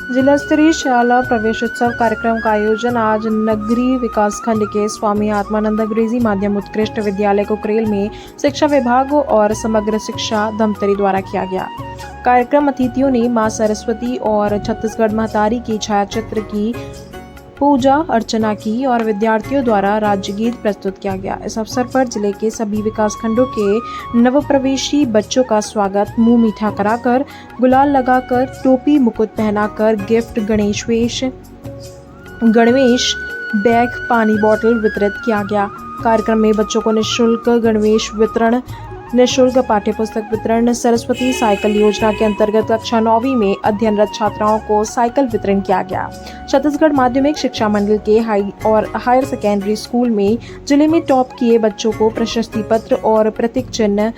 जिला स्तरीय शाला प्रवेशोत्सव कार्यक्रम का आयोजन आज नगरी विकासखंड के स्वामी आत्मानंद अंग्रेजी माध्यम उत्कृष्ट विद्यालय कुकरेल में शिक्षा विभाग और समग्र शिक्षा धमतरी द्वारा किया गया। कार्यक्रम अतिथियों ने मां सरस्वती और छत्तीसगढ़ महतारी की छायाचित्र की पूजा अर्चना की और विद्यार्थियों द्वारा राज्य गीत प्रस्तुत किया गया। इस अवसर पर जिले के सभी विकासखंडों के नवप्रवेशी बच्चों का स्वागत मुंह मीठा कराकर, गुलाल लगाकर, टोपी मुकुट पहनाकर, गिफ्ट गणवेश बैग पानी बोतल वितरित किया गया। कार्यक्रम में बच्चों को निःशुल्क गणवेश वितरण, निःशुल्क पाठ्य पुस्तक वितरण, सरस्वती साइकिल योजना के अंतर्गत कक्षा 9वीं में अध्ययनरत छात्राओं को साइकिल वितरण किया गया। छत्तीसगढ़ माध्यमिक शिक्षा मंडल के हायर सेकेंडरी स्कूल में जिले में टॉप किए बच्चों को प्रशस्ति पत्र और प्रतीक चिन्ह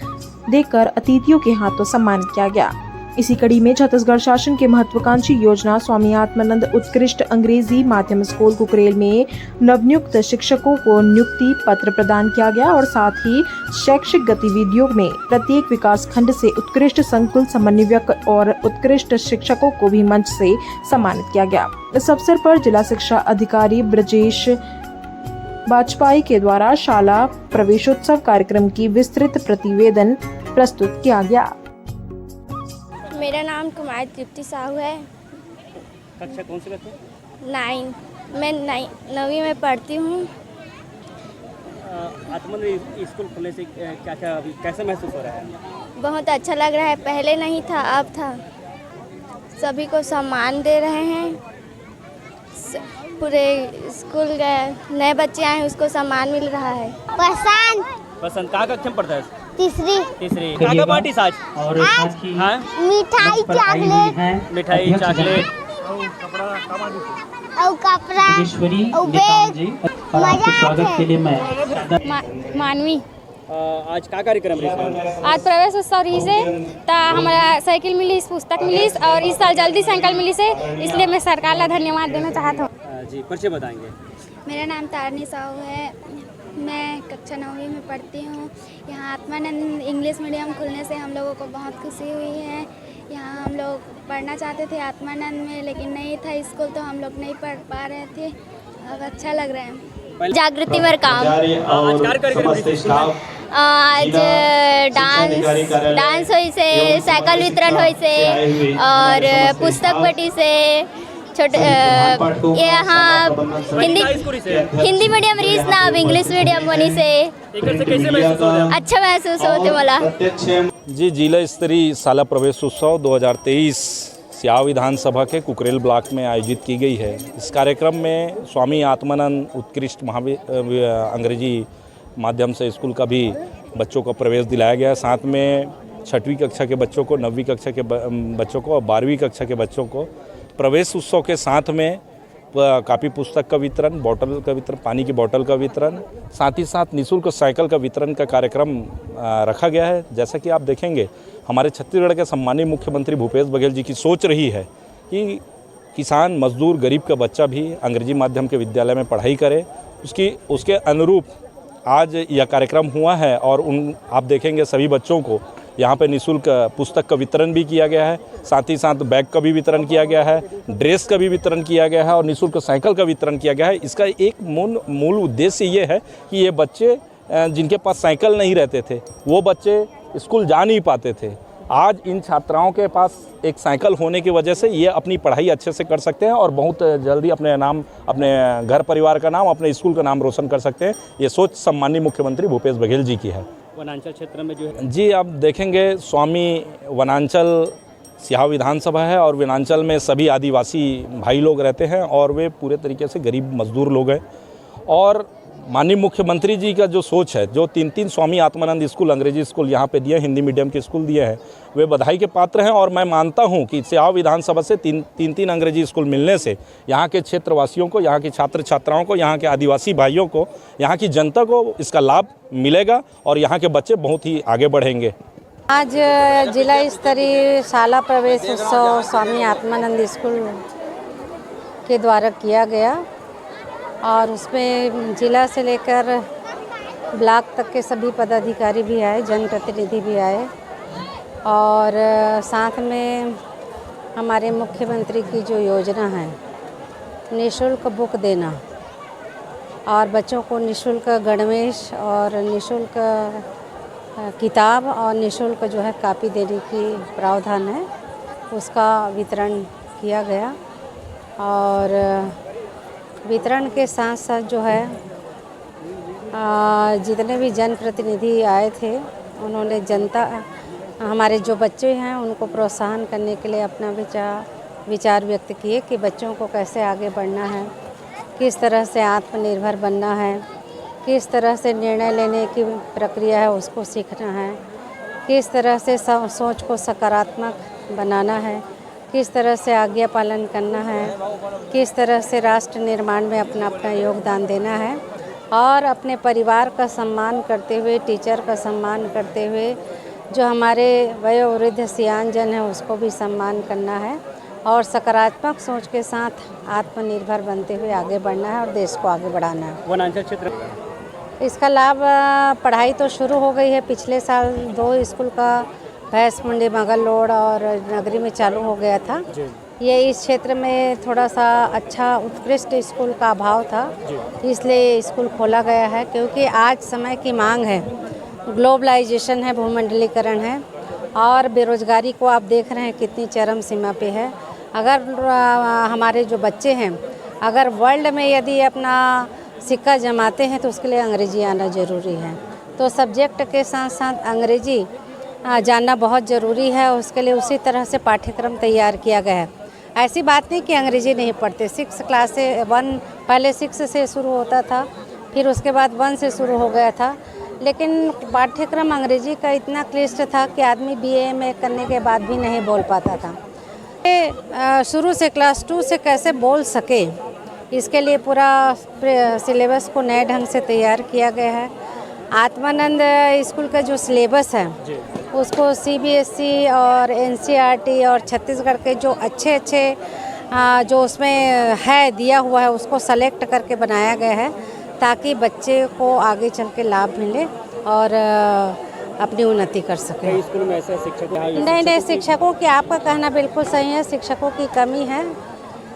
देकर अतिथियों के हाथों सम्मानित किया गया। इसी कड़ी में छत्तीसगढ़ शासन के महत्वाकांक्षी योजना स्वामी आत्मानंद उत्कृष्ट अंग्रेजी माध्यम स्कूल कुकरेल में नवनियुक्त शिक्षकों को नियुक्ति पत्र प्रदान किया गया और साथ ही शैक्षिक गतिविधियों में प्रत्येक विकास खंड से उत्कृष्ट संकुल समन्वयक और उत्कृष्ट शिक्षकों को भी मंच से सम्मानित किया गया। इस अवसर पर जिला शिक्षा अधिकारी ब्रजेश वाजपेयी के द्वारा शाला प्रवेशोत्सव कार्यक्रम की विस्तृत प्रतिवेदन प्रस्तुत किया गया। मेरा नाम कुमारी तृप्ति साहू है। कक्षा कौन सी करते हैं? 9 मैं 9वीं में पढ़ती हूँ। आत्मानंद स्कूल खुलने से क्या अभी कैसा महसूस हो रहा है? बहुत अच्छा लग रहा है, पहले नहीं था अब था। सभी को सम्मान दे रहे हैं। पूरे स्कूल गए नए बच्चे आए हैं, उसको सम्मान मिल रहा है। पसंद कहाँ कक्षा में पढ़ता है? तीसरी। क्या पार्टी आज? हाँ? मिठाई चॉकलेट और कपड़ा और बैग। स्वागत के लिए मैं मानवी आज का कार्यक्रम रही? आज प्रवेश उत्सव रही से हमारा साइकिल मिली, पुस्तक मिली और इस साल जल्दी साइकिल मिली से, इसलिए मैं सरकार का धन्यवाद देना चाहता हूँ। जी, परिचय बताएंगे। मेरा नाम तारनी साहू है। मैं कक्षा 9वीं में पढ़ती हूँ। यहाँ आत्मानंद इंग्लिश मीडियम खुलने से हम लोगों को बहुत खुशी हुई है। यहाँ हम लोग पढ़ना चाहते थे आत्मानंद में, लेकिन नहीं था स्कूल, तो हम लोग नहीं पढ़ पा रहे थे। अब अच्छा लग रहा है। जागृति वर्काम आज डांस हुई से, साइकिल वितरण हुई से और पुस्तक पट्टी से छोटे यहाँ हिंदी मीडियम रीस ना अब इंग्लिश मीडियम बनी से अच्छा महसूस होते वाला। जी, जिला स्तरीय शाला प्रवेश उत्सव 2023 स्याह विधानसभा के कुकरेल ब्लॉक में आयोजित की गई है। इस कार्यक्रम में स्वामी आत्मानंद उत्कृष्ट अंग्रेजी माध्यम से स्कूल का भी बच्चों को प्रवेश दिलाया गया। साथ में 6वीं कक्षा के बच्चों को, 9वीं कक्षा के बच्चों को और 12वीं कक्षा के बच्चों को प्रवेश उत्सव के साथ में कापी पुस्तक का वितरण, बोतल का वितरण, पानी की बोतल का वितरण, साथ ही साथ निःशुल्क साइकिल का वितरण का कार्यक्रम रखा गया है। जैसा कि आप देखेंगे, हमारे छत्तीसगढ़ के सम्मानीय मुख्यमंत्री भूपेश बघेल जी की सोच रही है कि किसान, मजदूर, गरीब का बच्चा भी अंग्रेजी माध्यम के विद्यालय में पढ़ाई करे। उसके अनुरूप आज यह कार्यक्रम हुआ है और आप देखेंगे सभी बच्चों को यहाँ पे निःशुल्क पुस्तक का वितरण भी किया गया है। साथ ही साथ बैग का भी वितरण किया गया है, ड्रेस का भी वितरण किया गया है और निःशुल्क साइकिल का वितरण किया गया है। इसका एक मूल उद्देश्य ये है कि ये बच्चे जिनके पास साइकिल नहीं रहते थे, वो बच्चे स्कूल जा नहीं पाते थे, आज इन छात्राओं के पास एक साइकिल होने की वजह से ये अपनी पढ़ाई अच्छे से कर सकते हैं और बहुत जल्दी अपने घर परिवार का नाम, अपने स्कूल का नाम रोशन कर सकते हैं। ये सोच सम्मानीय मुख्यमंत्री भूपेश बघेल जी की है। वनांचल क्षेत्र में जो है जी, आप देखेंगे स्वामी वनांचल स्याह विधानसभा है और वनांचल में सभी आदिवासी भाई लोग रहते हैं और वे पूरे तरीके से गरीब मजदूर लोग हैं। और माननीय मुख्यमंत्री जी का जो सोच है, जो 3 स्वामी आत्मानंद स्कूल अंग्रेजी स्कूल यहाँ पे दिए, हिंदी मीडियम के स्कूल दिए हैं, वे बधाई के पात्र हैं। और मैं मानता हूँ कि स्याह विधानसभा से 3 अंग्रेजी स्कूल मिलने से यहाँ के क्षेत्रवासियों को, यहाँ के छात्र छात्राओं को, यहाँ के आदिवासी भाइयों को, यहाँ की जनता को इसका लाभ मिलेगा और यहाँ के बच्चे बहुत ही आगे बढ़ेंगे। आज जिला स्तरीय शाला प्रवेश उत्सव स्वामी आत्मानंद स्कूल के द्वारा किया गया और उसमें जिला से लेकर ब्लॉक तक के सभी पदाधिकारी भी आए, जनप्रतिनिधि भी आए और साथ में हमारे मुख्यमंत्री की जो योजना है निःशुल्क बुक देना और बच्चों को निःशुल्क गणवेश और निःशुल्क किताब और निःशुल्क जो है कॉपी देने की प्रावधान है, उसका वितरण किया गया। और वितरण के साथ साथ जो है जितने भी जनप्रतिनिधि आए थे उन्होंने जनता हमारे जो बच्चे हैं उनको प्रोत्साहन करने के लिए अपना विचार व्यक्त किए कि बच्चों को कैसे आगे बढ़ना है, किस तरह से आत्मनिर्भर बनना है, किस तरह से निर्णय लेने की प्रक्रिया है उसको सीखना है, किस तरह से सोच को सकारात्मक बनाना है, किस तरह से आज्ञा पालन करना है, किस तरह से राष्ट्र निर्माण में अपना अपना योगदान देना है और अपने परिवार का सम्मान करते हुए, टीचर का सम्मान करते हुए जो हमारे वयोवृद्ध सियान जन हैं उसको भी सम्मान करना है और सकारात्मक सोच के साथ आत्मनिर्भर बनते हुए आगे बढ़ना है और देश को आगे बढ़ाना है। वनांचल क्षेत्र इसका लाभ पढ़ाई तो शुरू हो गई है। पिछले साल 2 स्कूल का भैंस मंडी, मगललोड और नगरी में चालू हो गया था। ये इस क्षेत्र में थोड़ा सा अच्छा उत्कृष्ट स्कूल का अभाव था, इसलिए स्कूल खोला गया है क्योंकि आज समय की मांग है, ग्लोबलाइजेशन है, भूमंडलीकरण है और बेरोजगारी को आप देख रहे हैं कितनी चरम सीमा पे है। अगर हमारे जो बच्चे हैं अगर वर्ल्ड में यदि अपना सिक्का जमाते हैं तो उसके लिए अंग्रेजी आना ज़रूरी है। तो सब्जेक्ट के साथ साथ अंग्रेजी जानना बहुत ज़रूरी है। उसके लिए उसी तरह से पाठ्यक्रम तैयार किया गया है। ऐसी बात नहीं कि अंग्रेजी नहीं पढ़ते। 6 क्लास से 1 पहले 6 से शुरू होता था, फिर उसके बाद 1 से शुरू हो गया था, लेकिन पाठ्यक्रम अंग्रेजी का इतना क्लिष्ट था कि आदमी BA में करने के बाद भी नहीं बोल पाता था। शुरू से क्लास 2 से कैसे बोल सके, इसके लिए पूरा सिलेबस को नए ढंग से तैयार किया गया है। आत्मानंद स्कूल का जो सिलेबस है उसको CBSE और NCERT और छत्तीसगढ़ के जो अच्छे जो उसमें है दिया हुआ है उसको सेलेक्ट करके बनाया गया है ताकि बच्चे को आगे चल के लाभ मिले और अपनी उन्नति कर सके। स्कूल में ऐसे शिक्षक नहीं, शिक्षकों की आपका कहना बिल्कुल सही है। शिक्षकों की कमी है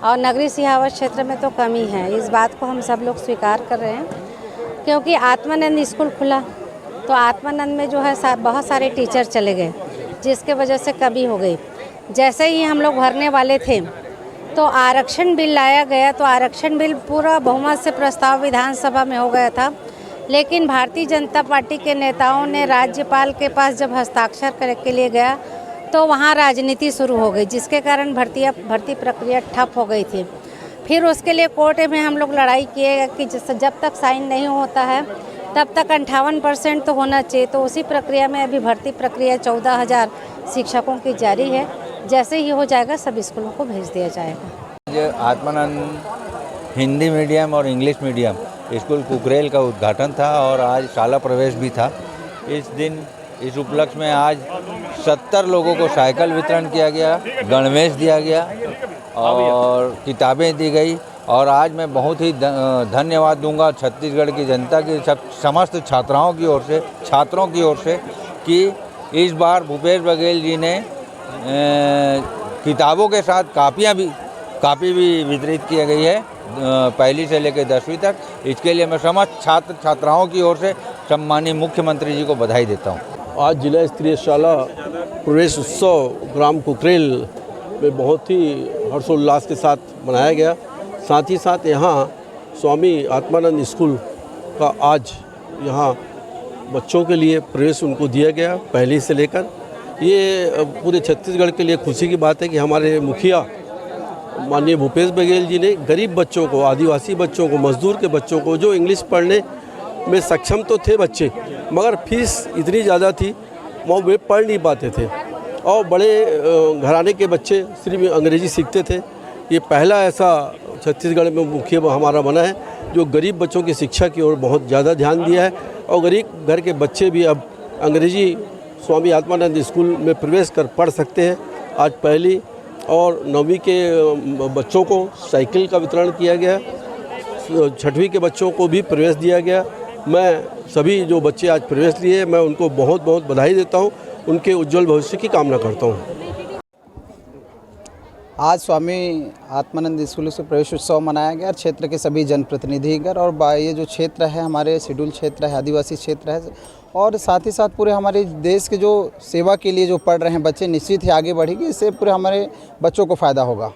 और नगरी सिहावत क्षेत्र में तो कमी है। इस बात को हम सब लोग स्वीकार कर रहे हैं क्योंकि आत्मानंद स्कूल खुला तो आत्मानंद में जो है बहुत सारे टीचर चले गए, जिसके वजह से कमी हो गई। जैसे ही हम लोग भरने वाले थे तो आरक्षण बिल लाया गया, तो आरक्षण बिल पूरा बहुमत से प्रस्ताव विधानसभा में हो गया था, लेकिन भारतीय जनता पार्टी के नेताओं ने राज्यपाल के पास जब हस्ताक्षर करने के लिए गया तो वहाँ राजनीति शुरू हो गई, जिसके कारण भर्ती प्रक्रिया ठप हो गई थी। फिर उसके लिए कोर्ट में हम लोग लड़ाई किए कि जब तक साइन नहीं होता है तब तक 58% तो होना चाहिए। तो उसी प्रक्रिया में अभी भर्ती प्रक्रिया 14,000 शिक्षकों की जारी है। जैसे ही हो जाएगा सब स्कूलों को भेज दिया जाएगा। आत्मानंद हिंदी मीडियम और इंग्लिश मीडियम स्कूल कुकरेल का उद्घाटन था और आज शाला प्रवेश भी था। इस उपलक्ष्य में आज 70 लोगों को साइकिल वितरण किया गया, गणवेश दिया गया और किताबें दी गई। और आज मैं बहुत ही धन्यवाद दूंगा छत्तीसगढ़ की जनता की, समस्त छात्रों की ओर से कि इस बार भूपेश बघेल जी ने किताबों के साथ कापी भी वितरित की गई है, पहली से लेकर 10वीं तक। इसके लिए मैं समस्त छात्राओं की ओर से सम्मानीय मुख्यमंत्री जी को बधाई देता हूँ। आज जिला स्तरीय शाला प्रवेश उत्सव ग्राम कुकरेल में बहुत ही हर्षोल्लास के साथ मनाया गया। साथ ही साथ यहाँ स्वामी आत्मानंद स्कूल का आज यहाँ बच्चों के लिए प्रवेश उनको दिया गया, पहली से लेकर। ये पूरे छत्तीसगढ़ के लिए खुशी की बात है कि हमारे मुखिया माननीय भूपेश बघेल जी ने गरीब बच्चों को, आदिवासी बच्चों को, मजदूर के बच्चों को, जो इंग्लिश पढ़ने में सक्षम तो थे बच्चे मगर फीस इतनी ज़्यादा थी वो वे पढ़ नहीं पाते थे और बड़े घराने के बच्चे सिर्फ अंग्रेजी सीखते थे। ये पहला ऐसा छत्तीसगढ़ में मुखिया हमारा बना है जो गरीब बच्चों की शिक्षा की ओर बहुत ज़्यादा ध्यान दिया है और गरीब घर के बच्चे भी अब अंग्रेजी स्वामी आत्मानंद स्कूल में प्रवेश कर पढ़ सकते हैं। आज पहली और 9वीं के बच्चों को साइकिल का वितरण किया गया, 6वीं के बच्चों को भी प्रवेश दिया गया। मैं सभी जो बच्चे आज प्रवेश लिए मैं उनको बहुत बहुत बधाई देता हूं, उनके उज्जवल भविष्य की कामना करता हूं। आज स्वामी आत्मानंद स्कूल से प्रवेश उत्सव मनाया गया। क्षेत्र के सभी जनप्रतिनिधिगण और ये जो क्षेत्र है हमारे शेड्यूल क्षेत्र है, आदिवासी क्षेत्र है, और साथ ही साथ पूरे हमारे देश के जो सेवा के लिए जो पढ़ रहे हैं बच्चे, निश्चित ही आगे बढ़ेंगे। इससे पूरे हमारे बच्चों को फ़ायदा होगा।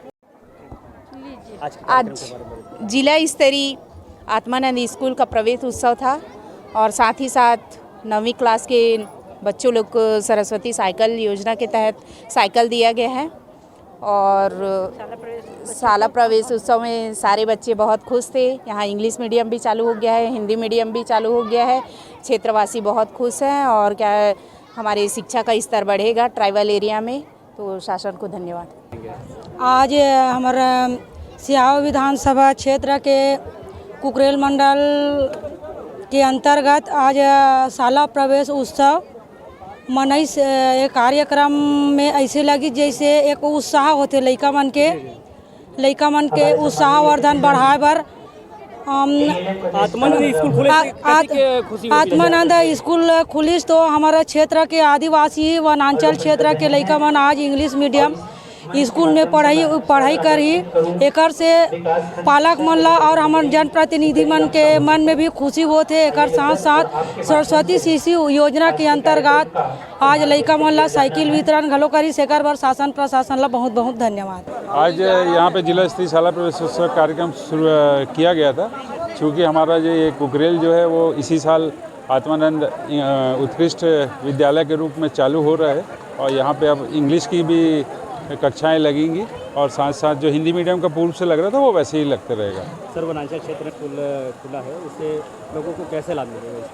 आज जिला स्तरीय आत्मानंद स्कूल का प्रवेश उत्सव था और साथ ही साथ 9वीं क्लास के बच्चों लोग को सरस्वती साइकिल योजना के तहत साइकिल दिया गया है। और शाला प्रवेश उत्सव में सारे बच्चे बहुत खुश थे। यहाँ इंग्लिश मीडियम भी चालू हो गया है, हिंदी मीडियम भी चालू हो गया है। क्षेत्रवासी बहुत खुश हैं और क्या हमारे शिक्षा का स्तर बढ़ेगा ट्राइबल एरिया में, तो शासन को धन्यवाद। आज हमारा सियाओ विधानसभा क्षेत्र के कुकरेल मंडल के अंतर्गत आज शाला प्रवेश उत्सव मनई से एक कार्यक्रम में ऐसे लगी जैसे एक उत्साह होते लइका मन के उत्साहवर्धन बढ़ाए बर आत्मानंद स्कूल खुलिस तो हमारा क्षेत्र के आदिवासी वनांचल क्षेत्र के लइका मन आज इंग्लिश मीडियम स्कूल में पढ़ाई कर ही एकर से पालक मन ला और हमारे जनप्रतिनिधि मन के मन में भी खुशी होते। एकर साथ साथ सरस्वती शिशु योजना के अंतर्गत आज लइका मन ला साइकिल वितरण घलो करी। एकर बर शासन प्रशासन ला बहुत बहुत धन्यवाद। आज यहाँ पे जिला स्तरीय शाला प्रवेश उत्सव कार्यक्रम शुरू किया गया था। चूँकि हमारा जो ये कुकरेल जो है वो इसी साल आत्मानंद उत्कृष्ट विद्यालय के रूप में चालू हो रहा है और यहाँ पे अब इंग्लिश की भी कक्षाएं लगेंगी और साथ साथ जो हिंदी मीडियम का पूर्व से लग रहा था वो वैसे ही लगते रहेगा। सर, वनांचल क्षेत्र खुला है, उससे लोगों को कैसे लाभ मिलेगा?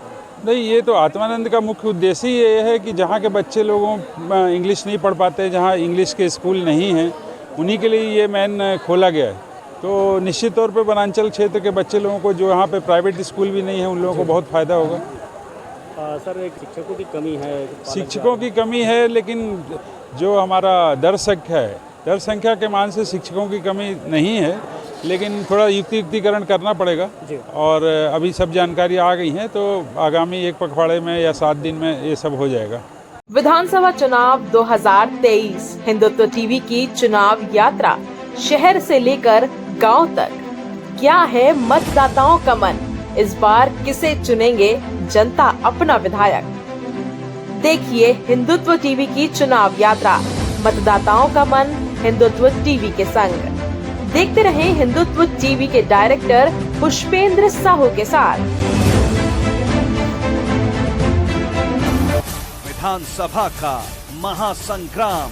नहीं, ये तो आत्मानंद का मुख्य उद्देश्य ये है कि जहाँ के बच्चे लोगों इंग्लिश नहीं पढ़ पाते, जहाँ इंग्लिश के स्कूल नहीं हैं, उन्हीं के लिए ये मेन खोला गया है। तो निश्चित तौर पर वनांचल क्षेत्र के बच्चे लोगों को, जो यहाँ पे प्राइवेट स्कूल भी नहीं है, उन लोगों को बहुत फ़ायदा होगा। सर, एक शिक्षकों की कमी है, शिक्षकों की कमी है, लेकिन जो हमारा दर संख्या के मान से शिक्षकों की कमी नहीं है, लेकिन थोड़ा युक्तिकरण करना पड़ेगा। और अभी सब जानकारी आ गई है, तो आगामी एक पखवाड़े में या 7 दिन में ये सब हो जाएगा। विधानसभा चुनाव 2023 हिंदुत्व टीवी की चुनाव यात्रा शहर से लेकर गांव तक। क्या है मतदाताओं का मन? इस बार किसे चुनेंगे जनता अपना विधायक? देखिए हिंदुत्व टीवी की चुनाव यात्रा, मतदाताओं का मन हिंदुत्व टीवी के संग। देखते रहें हिंदुत्व टीवी के डायरेक्टर पुष्पेंद्र साहू के साथ। विधानसभा का महासंग्राम।